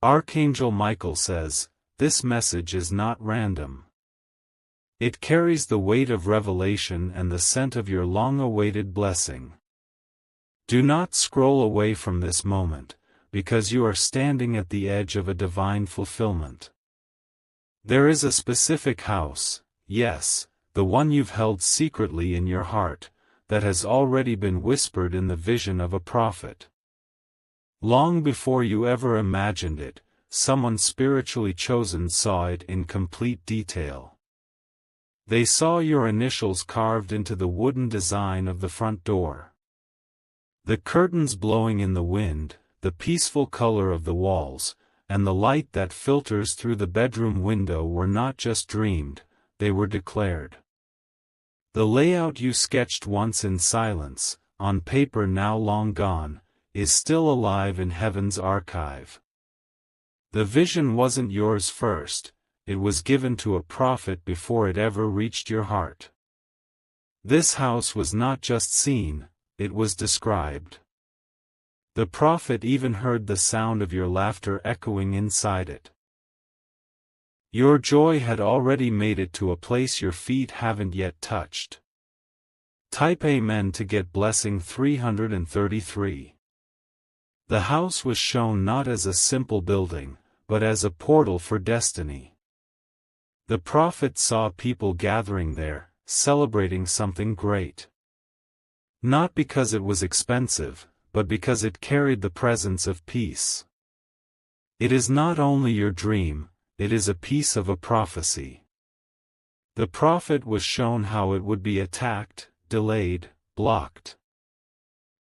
Archangel Michael says, this message is not random. It carries the weight of revelation and the scent of your long-awaited blessing. Do not scroll away from this moment, because you are standing at the edge of a divine fulfillment. There is a specific house, yes, the one you've held secretly in your heart, that has already been whispered in the vision of a prophet. Long before you ever imagined it, someone spiritually chosen saw it in complete detail. They saw your initials carved into the wooden design of the front door. The curtains blowing in the wind, the peaceful color of the walls, and the light that filters through the bedroom window were not just dreamed, they were declared. The layout you sketched once in silence, on paper now long gone, is still alive in heaven's archive. The vision wasn't yours first, it was given to a prophet before it ever reached your heart. This house was not just seen, it was described. The prophet even heard the sound of your laughter echoing inside it. Your joy had already made it to a place your feet haven't yet touched. Type Amen to get blessing 333. The house was shown not as a simple building, but as a portal for destiny. The prophet saw people gathering there, celebrating something great. Not because it was expensive, but because it carried the presence of peace. It is not only your dream, it is a piece of a prophecy. The prophet was shown how it would be attacked, delayed, blocked.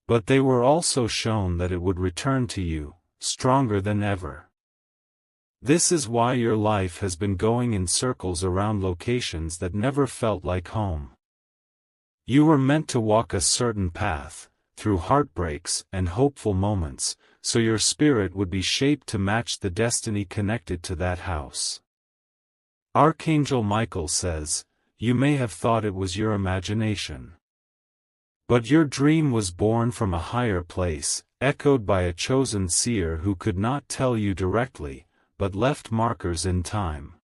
But they were also shown that it would return to you, stronger than ever. This is why your life has been going in circles around locations that never felt like home. You were meant to walk a certain path, through heartbreaks and hopeful moments, so your spirit would be shaped to match the destiny connected to that house. Archangel Michael says, you may have thought it was your imagination. But your dream was born from a higher place, echoed by a chosen seer who could not tell you directly, but left markers in time.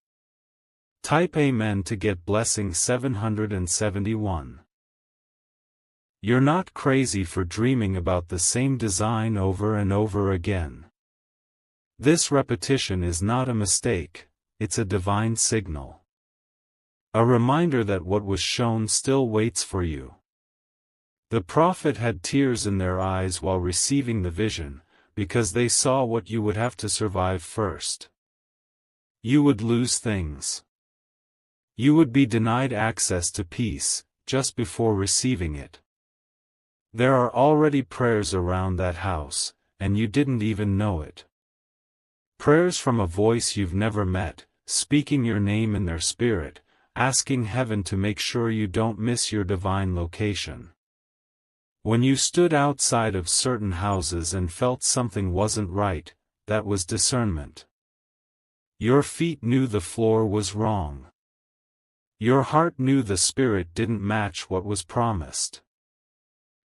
Type Amen to get blessing 771. You're not crazy for dreaming about the same design over and over again. This repetition is not a mistake, it's a divine signal. A reminder that what was shown still waits for you. The prophet had tears in their eyes while receiving the vision, because they saw what you would have to survive first. You would lose things. You would be denied access to peace, just before receiving it. There are already prayers around that house, and you didn't even know it. Prayers from a voice you've never met, speaking your name in their spirit, asking heaven to make sure you don't miss your divine location. When you stood outside of certain houses and felt something wasn't right, that was discernment. Your feet knew the floor was wrong. Your heart knew the spirit didn't match what was promised.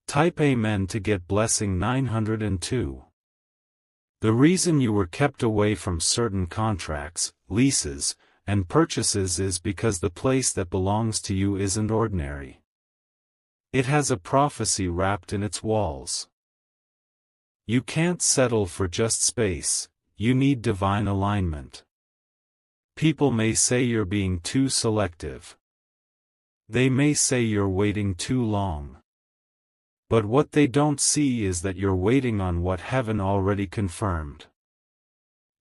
Type Amen to get blessing 902. The reason you were kept away from certain contracts, leases, and purchases is because the place that belongs to you isn't ordinary. It has a prophecy wrapped in its walls. You can't settle for just space, you need divine alignment. People may say you're being too selective. They may say you're waiting too long. But what they don't see is that you're waiting on what heaven already confirmed.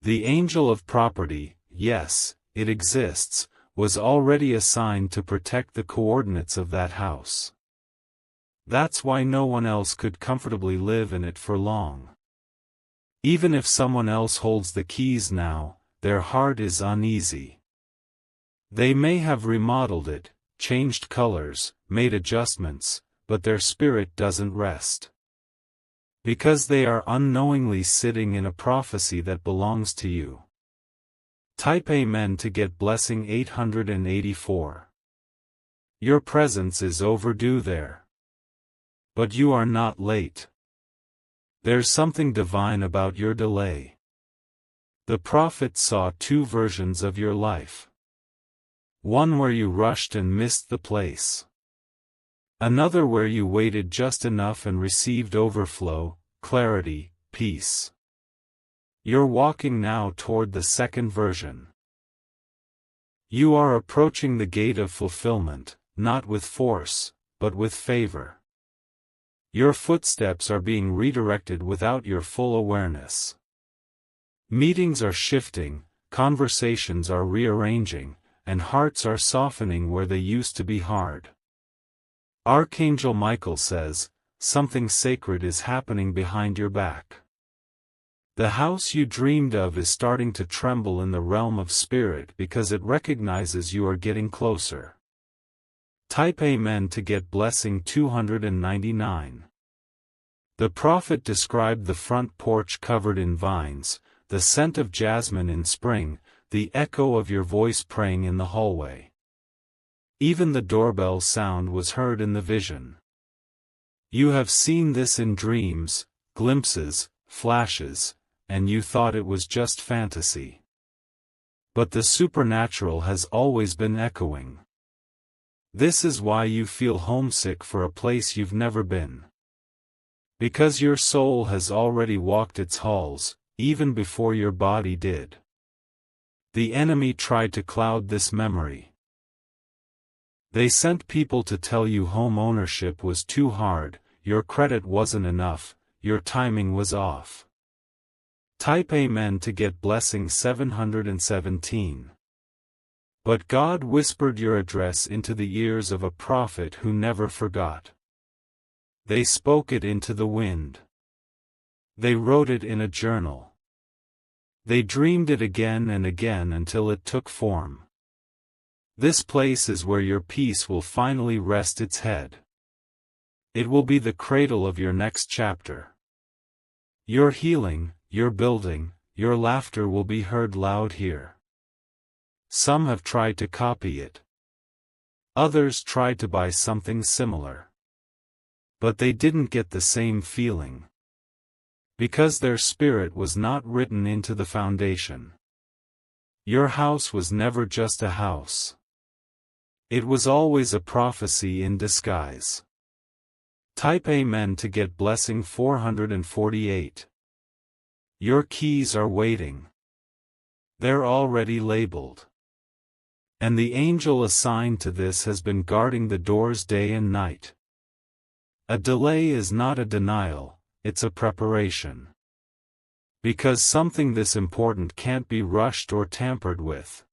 The angel of property, yes, it exists, was already assigned to protect the coordinates of that house. That's why no one else could comfortably live in it for long. Even if someone else holds the keys now, their heart is uneasy. They may have remodeled it, changed colors, made adjustments, but their spirit doesn't rest. Because they are unknowingly sitting in a prophecy that belongs to you. Type Amen to get blessing 884. Your presence is overdue there. But you are not late. There's something divine about your delay. The prophet saw two versions of your life. One where you rushed and missed the place. Another where you waited just enough and received overflow, clarity, peace. You're walking now toward the second version. You are approaching the gate of fulfillment, not with force, but with favor. Your footsteps are being redirected without your full awareness. Meetings are shifting, conversations are rearranging, and hearts are softening where they used to be hard. Archangel Michael says, something sacred is happening behind your back. The house you dreamed of is starting to tremble in the realm of spirit because it recognizes you are getting closer. Type Amen to get blessing 299. The prophet described the front porch covered in vines, the scent of jasmine in spring, the echo of your voice praying in the hallway. Even the doorbell sound was heard in the vision. You have seen this in dreams, glimpses, flashes, and you thought it was just fantasy. But the supernatural has always been echoing. This is why you feel homesick for a place you've never been. Because your soul has already walked its halls, even before your body did. The enemy tried to cloud this memory. They sent people to tell you home ownership was too hard, your credit wasn't enough, your timing was off. Type Amen to get blessing 717. But God whispered your address into the ears of a prophet who never forgot. They spoke it into the wind. They wrote it in a journal. They dreamed it again and again until it took form. This place is where your peace will finally rest its head. It will be the cradle of your next chapter. Your healing, your building, your laughter will be heard loud here. Some have tried to copy it. Others tried to buy something similar. But they didn't get the same feeling. Because their spirit was not written into the foundation. Your house was never just a house. It was always a prophecy in disguise. Type Amen to get blessing 448. Your keys are waiting. They're already labeled. And the angel assigned to this has been guarding the doors day and night. A delay is not a denial, it's a preparation. Because something this important can't be rushed or tampered with.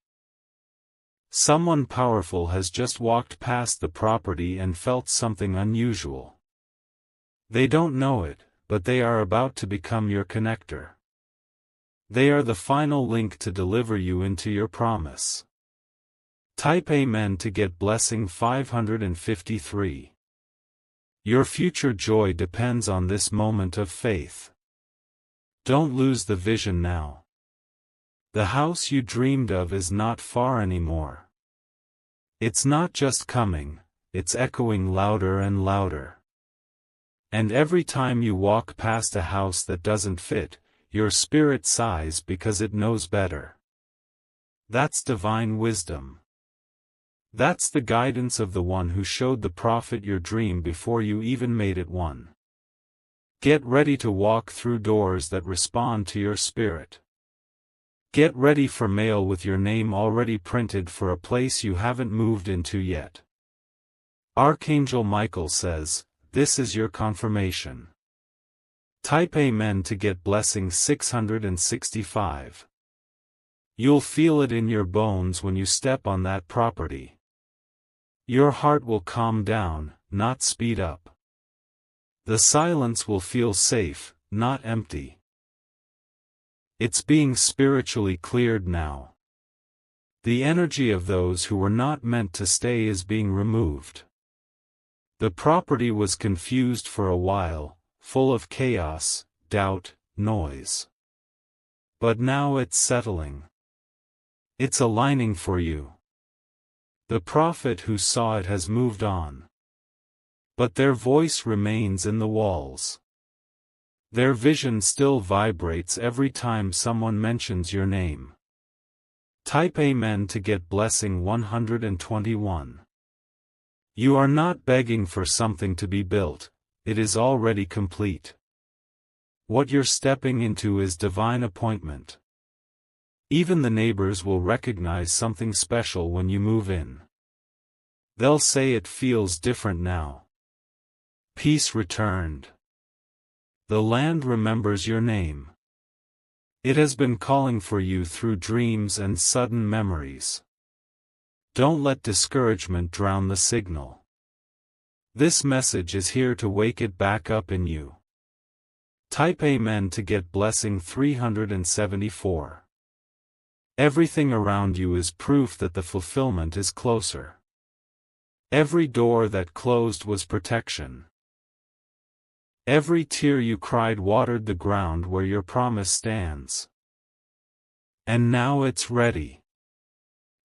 Someone powerful has just walked past the property and felt something unusual. They don't know it, but they are about to become your connector. They are the final link to deliver you into your promise. Type Amen to get blessing 553. Your future joy depends on this moment of faith. Don't lose the vision now. The house you dreamed of is not far anymore. It's not just coming, it's echoing louder and louder. And every time you walk past a house that doesn't fit, your spirit sighs because it knows better. That's divine wisdom. That's the guidance of the one who showed the prophet your dream before you even made it one. Get ready to walk through doors that respond to your spirit. Get ready for mail with your name already printed for a place you haven't moved into yet. Archangel Michael says, this is your confirmation. Type Amen to get blessing 665. You'll feel it in your bones when you step on that property. Your heart will calm down, not speed up. The silence will feel safe, not empty. It's being spiritually cleared now. The energy of those who were not meant to stay is being removed. The property was confused for a while, full of chaos, doubt, noise. But now it's settling. It's aligning for you. The prophet who saw it has moved on. But their voice remains in the walls. Their vision still vibrates every time someone mentions your name. Type Amen to get blessing 121. You are not begging for something to be built, it is already complete. What you're stepping into is divine appointment. Even the neighbors will recognize something special when you move in. They'll say it feels different now. Peace returned. The land remembers your name. It has been calling for you through dreams and sudden memories. Don't let discouragement drown the signal. This message is here to wake it back up in you. Type Amen to get blessing 374. Everything around you is proof that the fulfillment is closer. Every door that closed was protection. Every tear you cried watered the ground where your promise stands. And now it's ready.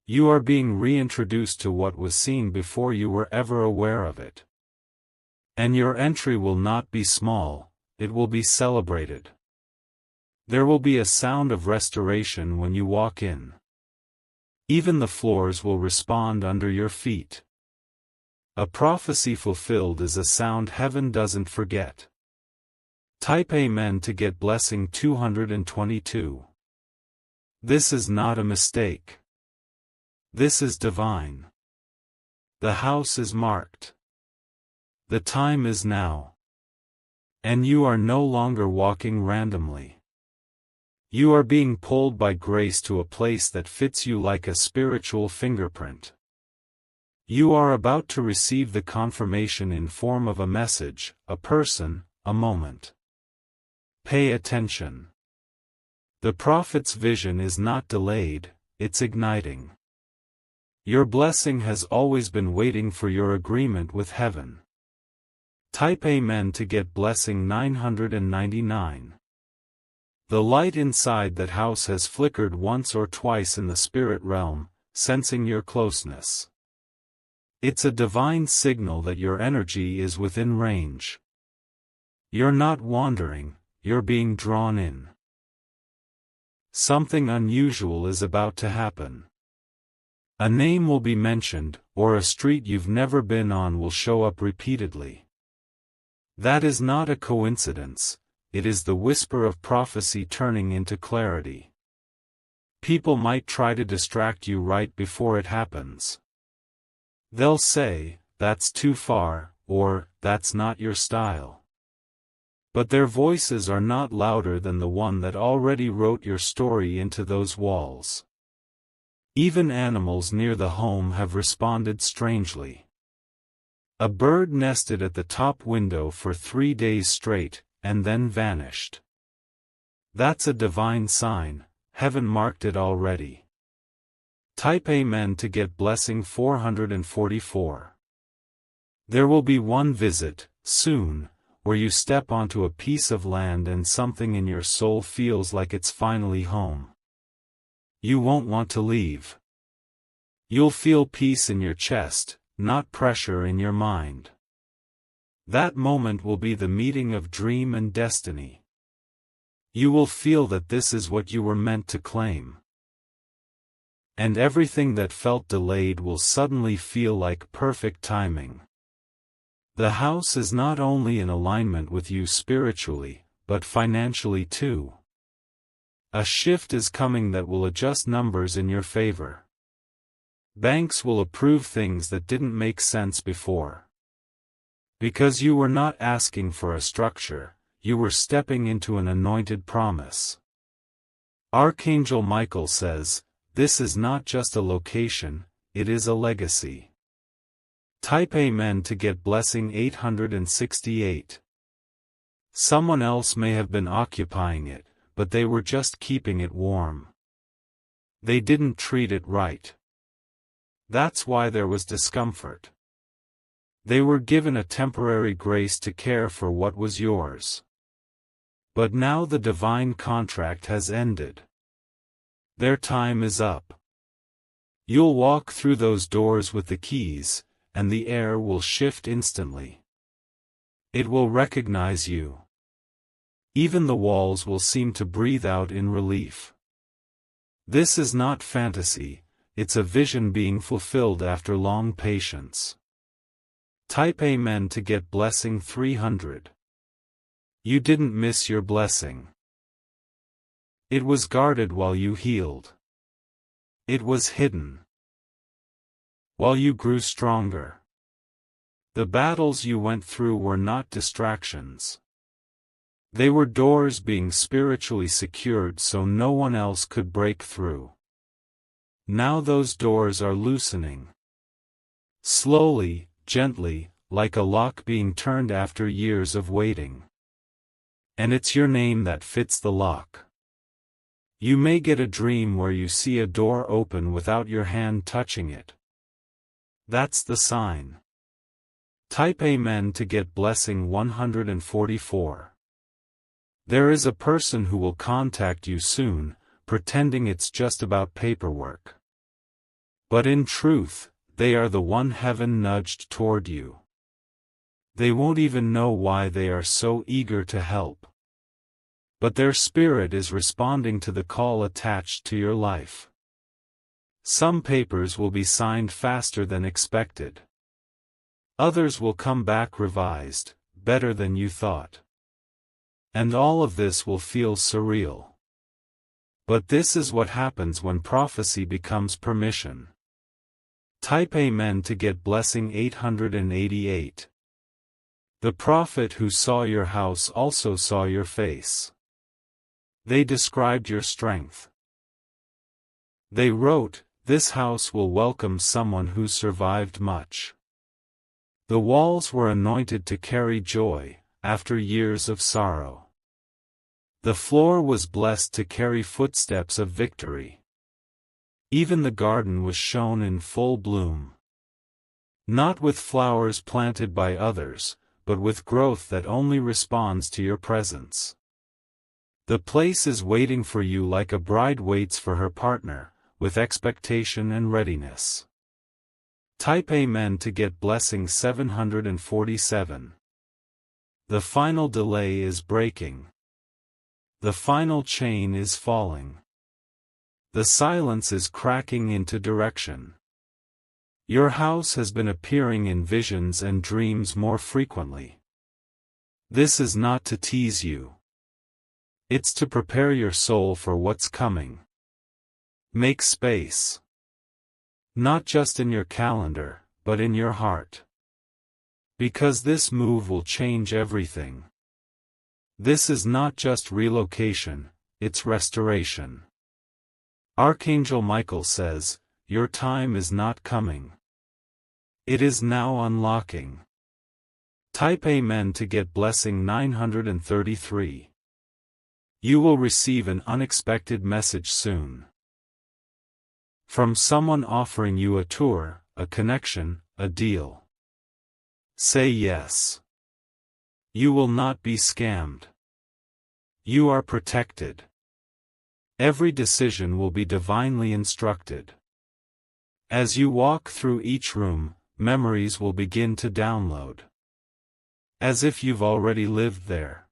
You are being reintroduced to what was seen before you were ever aware of it. And your entry will not be small, it will be celebrated. There will be a sound of restoration when you walk in. Even the floors will respond under your feet. A prophecy fulfilled is a sound heaven doesn't forget. Type Amen to get blessing 222. This is not a mistake. This is divine. The house is marked. The time is now. And you are no longer walking randomly. You are being pulled by grace to a place that fits you like a spiritual fingerprint. You are about to receive the confirmation in form of a message, a person, a moment. Pay attention. The prophet's vision is not delayed, it's igniting. Your blessing has always been waiting for your agreement with heaven. Type Amen to get blessing 999. The light inside that house has flickered once or twice in the spirit realm, sensing your closeness. It's a divine signal that your energy is within range. You're not wandering, you're being drawn in. Something unusual is about to happen. A name will be mentioned, or a street you've never been on will show up repeatedly. That is not a coincidence, it is the whisper of prophecy turning into clarity. People might try to distract you right before it happens. They'll say, "That's too far," or "That's not your style." But their voices are not louder than the one that already wrote your story into those walls. Even animals near the home have responded strangely. A bird nested at the top window for 3 days straight, and then vanished. That's a divine sign, heaven marked it already. Type Amen to get blessing 444. There will be one visit, soon, where you step onto a piece of land and something in your soul feels like it's finally home. You won't want to leave. You'll feel peace in your chest, not pressure in your mind. That moment will be the meeting of dream and destiny. You will feel that this is what you were meant to claim. And everything that felt delayed will suddenly feel like perfect timing. The house is not only in alignment with you spiritually, but financially too. A shift is coming that will adjust numbers in your favor. Banks will approve things that didn't make sense before. Because you were not asking for a structure, you were stepping into an anointed promise. Archangel Michael says, "This is not just a location, it is a legacy." Type Amen to get blessing 868. Someone else may have been occupying it, but they were just keeping it warm. They didn't treat it right. That's why there was discomfort. They were given a temporary grace to care for what was yours. But now the divine contract has ended. Their time is up. You'll walk through those doors with the keys, and the air will shift instantly. It will recognize you. Even the walls will seem to breathe out in relief. This is not fantasy, it's a vision being fulfilled after long patience. Type Amen to get blessing 300. You didn't miss your blessing. It was guarded while you healed. It was hidden while you grew stronger. The battles you went through were not distractions. They were doors being spiritually secured so no one else could break through. Now those doors are loosening. Slowly, gently, like a lock being turned after years of waiting. And it's your name that fits the lock. You may get a dream where you see a door open without your hand touching it. That's the sign. Type Amen to get blessing 144. There is a person who will contact you soon, pretending it's just about paperwork. But in truth, they are the one heaven nudged toward you. They won't even know why they are so eager to help. But their spirit is responding to the call attached to your life. Some papers will be signed faster than expected. Others will come back revised, better than you thought. And all of this will feel surreal. But this is what happens when prophecy becomes permission. Type Amen to get blessing 888. The prophet who saw your house also saw your face. They described your strength. They wrote, "This house will welcome someone who survived much." The walls were anointed to carry joy, after years of sorrow. The floor was blessed to carry footsteps of victory. Even the garden was shown in full bloom. Not with flowers planted by others, but with growth that only responds to your presence. The place is waiting for you like a bride waits for her partner, with expectation and readiness. Type Amen to get blessing 747. The final delay is breaking. The final chain is falling. The silence is cracking into direction. Your house has been appearing in visions and dreams more frequently. This is not to tease you. It's to prepare your soul for what's coming. Make space. Not just in your calendar, but in your heart. Because this move will change everything. This is not just relocation, it's restoration. Archangel Michael says, your time is not coming. It is now unlocking. Type Amen to get blessing 933. You will receive an unexpected message soon. From someone offering you a tour, a connection, a deal. Say yes. You will not be scammed. You are protected. Every decision will be divinely instructed. As you walk through each room, memories will begin to download. As if you've already lived there.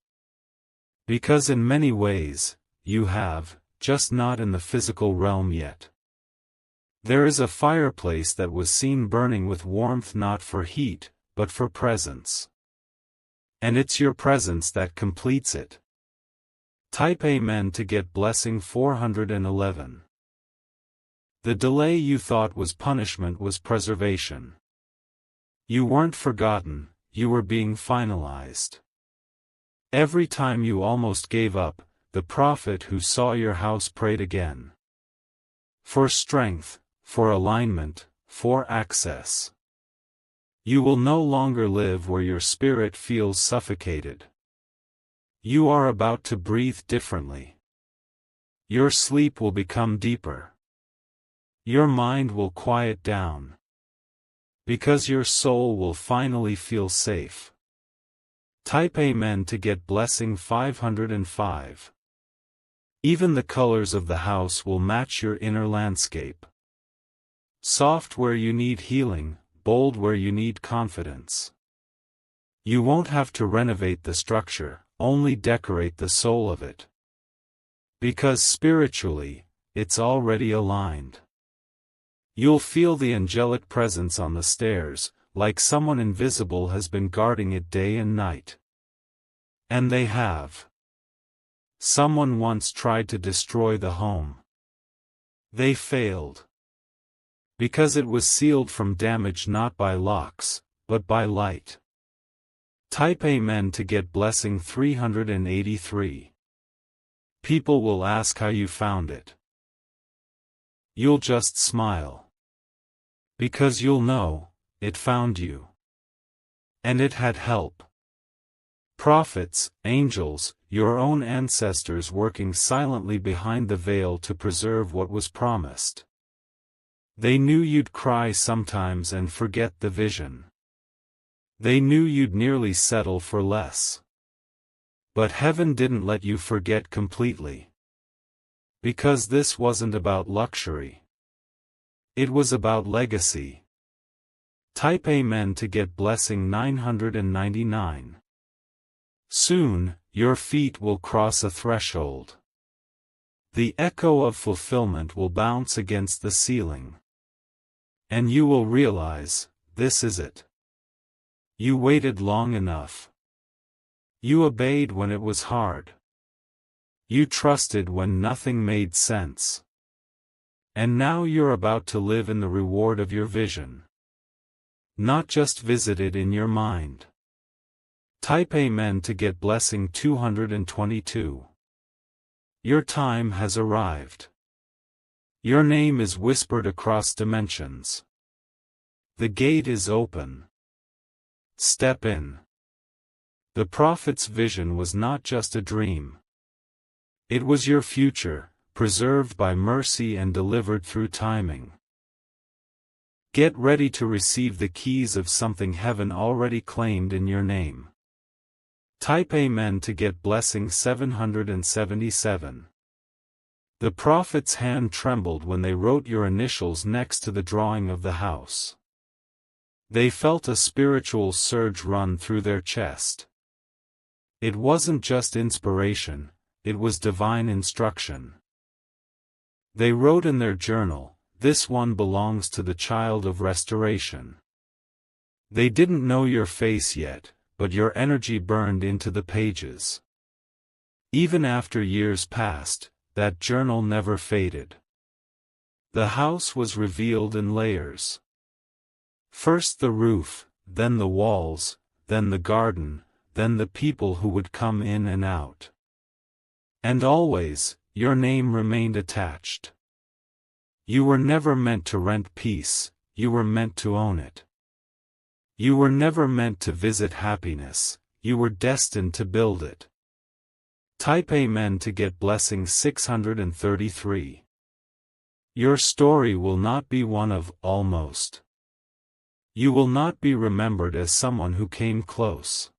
Because in many ways, you have, just not in the physical realm yet. There is a fireplace that was seen burning with warmth not for heat, but for presence. And it's your presence that completes it. Type Amen to get blessing 411. The delay you thought was punishment was preservation. You weren't forgotten, you were being finalized. Every time you almost gave up, the prophet who saw your house prayed again. For strength, for alignment, for access. You will no longer live where your spirit feels suffocated. You are about to breathe differently. Your sleep will become deeper. Your mind will quiet down. Because your soul will finally feel safe. Type Amen to get blessing 505. Even the colors of the house will match your inner landscape. Soft where you need healing, bold where you need confidence. You won't have to renovate the structure, only decorate the soul of it. Because spiritually, it's already aligned. You'll feel the angelic presence on the stairs, like someone invisible has been guarding it day and night. And they have. Someone once tried to destroy the home. They failed. Because it was sealed from damage not by locks, but by light. Type Amen to get blessing 383. People will ask how you found it. You'll just smile. Because you'll know, it found you. And it had help. Prophets, angels, your own ancestors working silently behind the veil to preserve what was promised. They knew you'd cry sometimes and forget the vision. They knew you'd nearly settle for less. But heaven didn't let you forget completely. Because this wasn't about luxury. It was about legacy. Type Amen to get blessing 999. Soon, your feet will cross a threshold. The echo of fulfillment will bounce against the ceiling. And you will realize, this is it. You waited long enough. You obeyed when it was hard. You trusted when nothing made sense. And now you're about to live in the reward of your vision. Not just visit it in your mind. Type Amen to get blessing 222. Your time has arrived. Your name is whispered across dimensions. The gate is open. Step in. The prophet's vision was not just a dream. It was your future, preserved by mercy and delivered through timing. Get ready to receive the keys of something heaven already claimed in your name. Type Amen to get blessing 777. The prophet's hand trembled when they wrote your initials next to the drawing of the house. They felt a spiritual surge run through their chest. It wasn't just inspiration, it was divine instruction. They wrote in their journal, "This one belongs to the child of restoration." They didn't know your face yet, but your energy burned into the pages. Even after years passed, that journal never faded. The house was revealed in layers. First the roof, then the walls, then the garden, then the people who would come in and out. And always, your name remained attached. You were never meant to rent peace, you were meant to own it. You were never meant to visit happiness, you were destined to build it. Type Amen to get blessing 633. Your story will not be one of almost. You will not be remembered as someone who came close.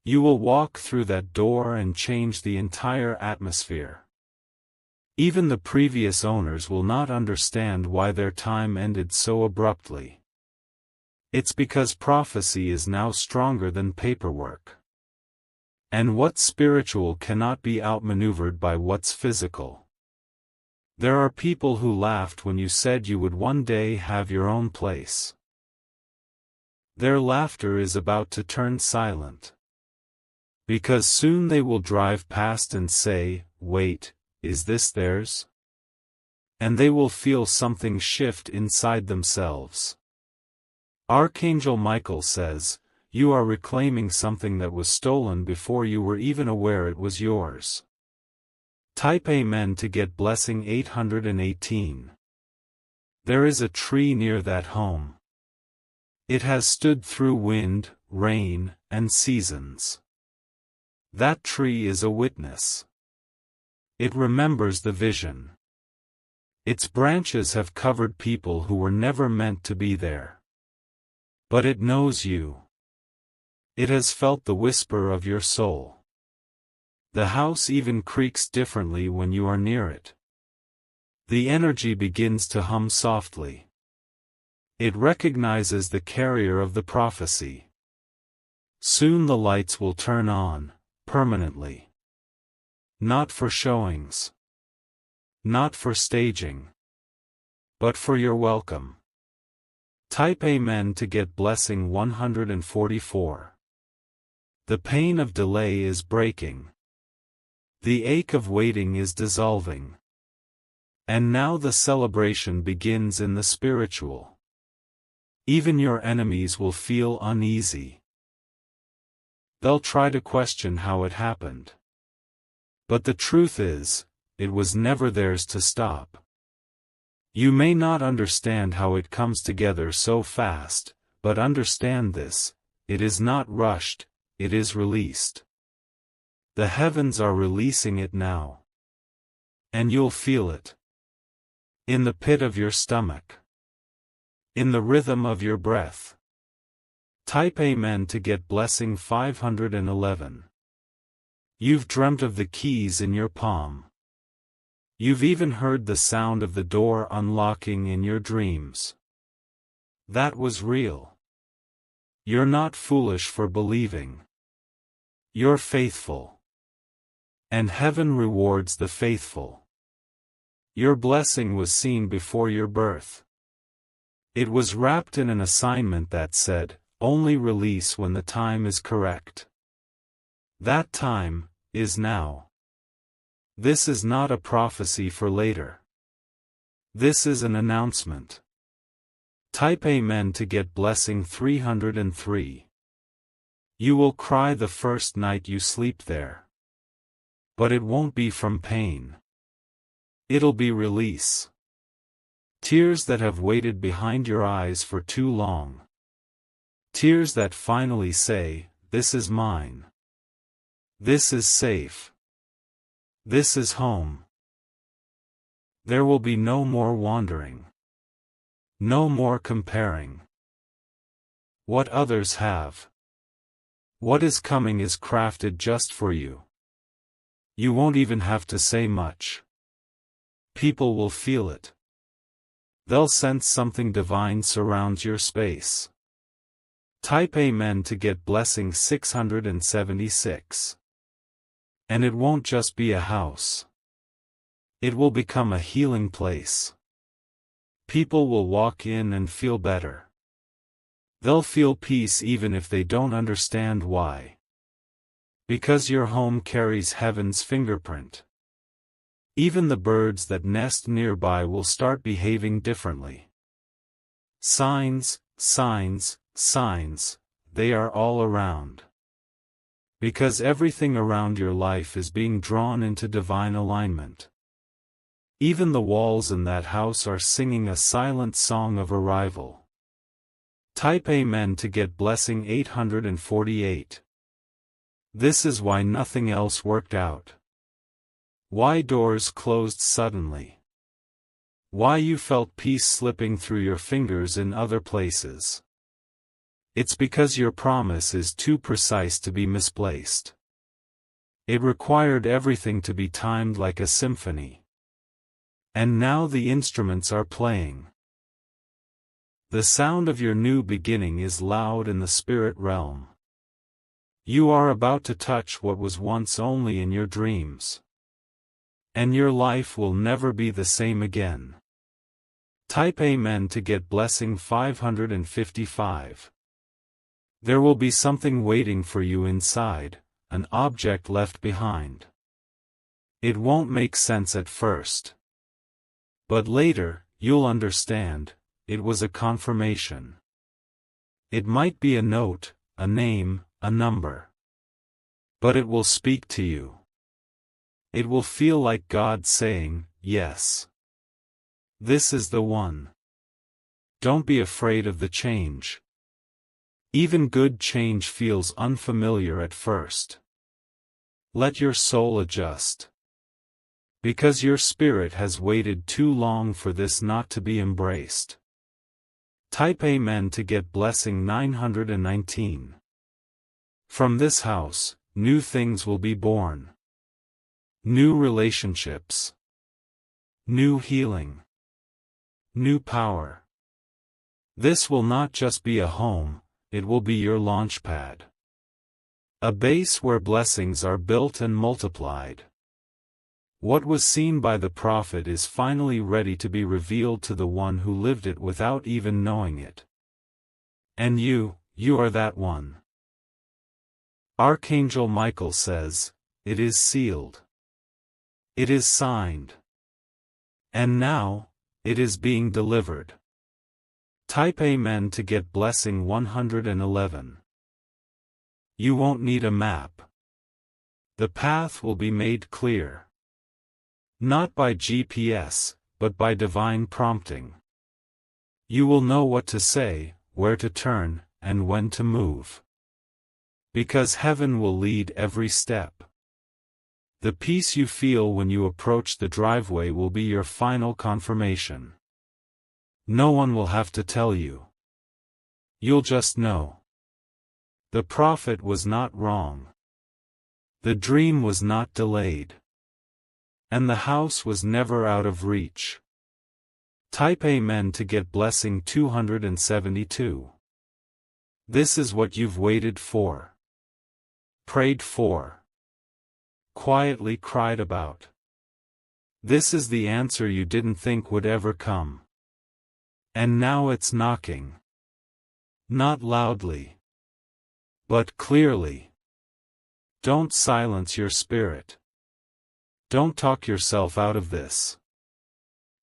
You will walk through that door and change the entire atmosphere. Even the previous owners will not understand why their time ended so abruptly. It's because prophecy is now stronger than paperwork. And what's spiritual cannot be outmaneuvered by what's physical. There are people who laughed when you said you would one day have your own place. Their laughter is about to turn silent. Because soon they will drive past and say, "Wait, is this theirs?" And they will feel something shift inside themselves. Archangel Michael says, you are reclaiming something that was stolen before you were even aware it was yours. Type Amen to get blessing 818. There is a tree near that home. It has stood through wind, rain, and seasons. That tree is a witness. It remembers the vision. Its branches have covered people who were never meant to be there. But it knows you. It has felt the whisper of your soul. The house even creaks differently when you are near it. The energy begins to hum softly. It recognizes the carrier of the prophecy. Soon the lights will turn on, permanently. Not for showings. Not for staging. But for your welcome. Type Amen to get blessing 144. The pain of delay is breaking. The ache of waiting is dissolving. And now the celebration begins in the spiritual. Even your enemies will feel uneasy. They'll try to question how it happened. But the truth is, it was never theirs to stop. You may not understand how it comes together so fast, but understand this: it is not rushed, it is released. The heavens are releasing it now. And you'll feel it. In the pit of your stomach. In the rhythm of your breath. Type Amen to get blessing 511. You've dreamt of the keys in your palm. You've even heard the sound of the door unlocking in your dreams. That was real. You're not foolish for believing. You're faithful. And heaven rewards the faithful. Your blessing was seen before your birth. It was wrapped in an assignment that said, only release when the time is correct. That time is now. This is not a prophecy for later. This is an announcement. Type Amen to get blessing 303. You will cry the first night you sleep there. But it won't be from pain. It'll be release. Tears that have waited behind your eyes for too long. Tears that finally say, this is mine. This is safe. This is home. There will be no more wandering. No more comparing. What others have. What is coming is crafted just for you. You won't even have to say much. People will feel it. They'll sense something divine surrounds your space. Type Amen to get blessing 676. And it won't just be a house. It will become a healing place. People will walk in and feel better. They'll feel peace even if they don't understand why. Because your home carries heaven's fingerprint. Even the birds that nest nearby will start behaving differently. Signs, signs, signs, they are all around. Because everything around your life is being drawn into divine alignment. Even the walls in that house are singing a silent song of arrival. Type Amen to get blessing 848. This is why nothing else worked out. Why doors closed suddenly. Why you felt peace slipping through your fingers in other places. It's because your promise is too precise to be misplaced. It required everything to be timed like a symphony. And now the instruments are playing. The sound of your new beginning is loud in the spirit realm. You are about to touch what was once only in your dreams. And your life will never be the same again. Type Amen to get blessing 555. There will be something waiting for you inside, an object left behind. It won't make sense at first. But later, you'll understand, it was a confirmation. It might be a note, a name, a number. But it will speak to you. It will feel like God saying, yes. This is the one. Don't be afraid of the change. Even good change feels unfamiliar at first. Let your soul adjust. Because your spirit has waited too long for this not to be embraced. Type Amen to get blessing 919. From this house, new things will be born. New relationships. New healing. New power. This will not just be a home, it will be your launch pad. A base where blessings are built and multiplied. What was seen by the prophet is finally ready to be revealed to the one who lived it without even knowing it. And you are that one. Archangel Michael says, "It is sealed. It is signed. And now, it is being delivered." Type Amen to get blessing 111. You won't need a map. The path will be made clear. Not by GPS, but by divine prompting. You will know what to say, where to turn, and when to move. Because heaven will lead every step. The peace you feel when you approach the driveway will be your final confirmation. No one will have to tell you. You'll just know. The prophet was not wrong. The dream was not delayed. And the house was never out of reach. Type Amen to get blessing 272. This is what you've waited for. Prayed for. Quietly cried about. This is the answer you didn't think would ever come. And now it's knocking. Not loudly, but clearly. Don't silence your spirit. Don't talk yourself out of this.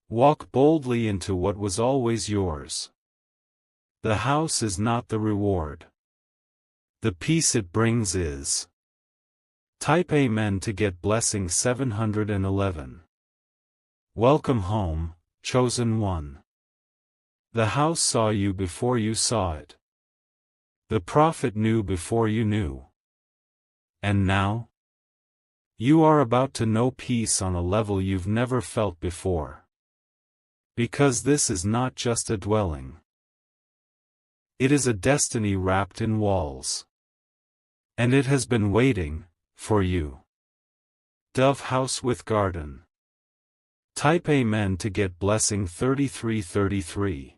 Walk boldly into what was always yours. The house is not the reward. The peace it brings is. Type Amen to get blessing 711. Welcome home, chosen one. The house saw you before you saw it. The prophet knew before you knew. And now? You are about to know peace on a level you've never felt before. Because this is not just a dwelling. It is a destiny wrapped in walls. And it has been waiting, for you. Dove house with garden. Type Amen to get blessing 3333.